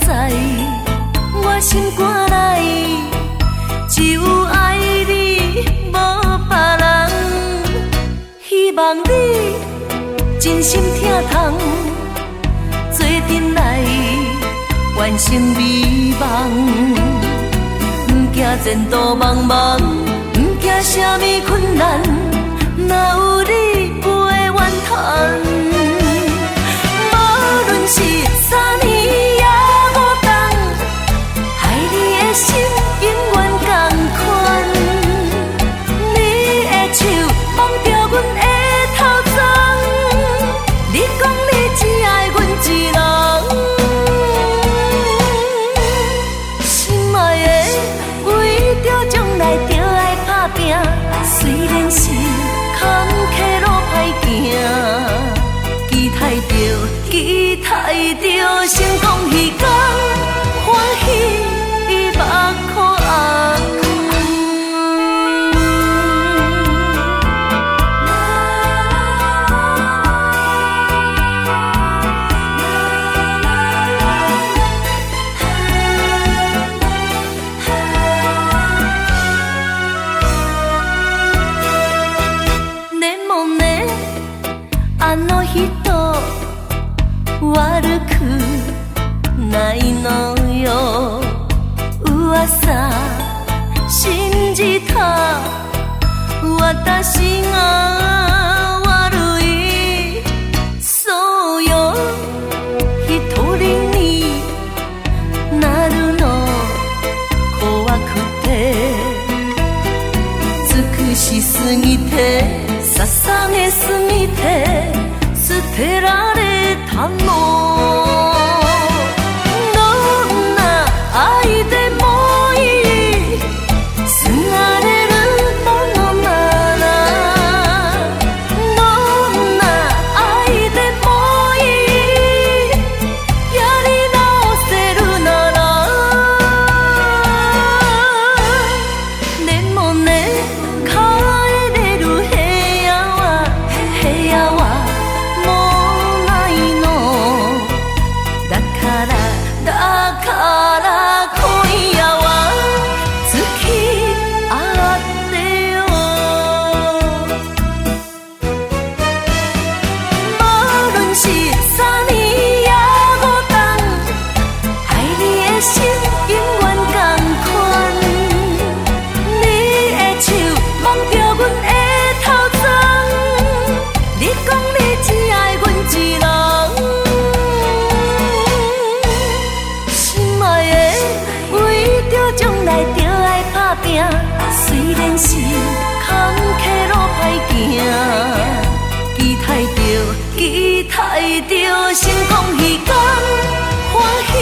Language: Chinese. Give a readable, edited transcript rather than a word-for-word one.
在我心肝内，只有爱你，无别人。希望你真心听从，做阵来完成美梦。不惊前途茫茫，不惊啥物困难，若有你陪愿通。无论是3年也5冬，爱你的心永远同款。你的手摸着阮的头鬃，你讲你只爱阮一人。心爱的，为着将来就爱打拼，虽然是坎坷路歹行。期待着成功彼天，欢喜目眶红。でもね、あの人悪くないのよ。噂信じた私が悪い。そうよ、一人になるの怖くて、尽くしすぎて捧げすぎて捨てられたの。どんな愛でもいい、すがれるものなら。どんな愛でもいい、やり直せるなら。でもね、帰れる部屋はだから今夜は付き合ってよ。无论是3年也5冬，爱你的心永远同款。你的手摸着阮的头鬃，你讲你只爱阮一人。将来就爱打拼，虽然是坎坷路歹行，期待着成功彼天，欢喜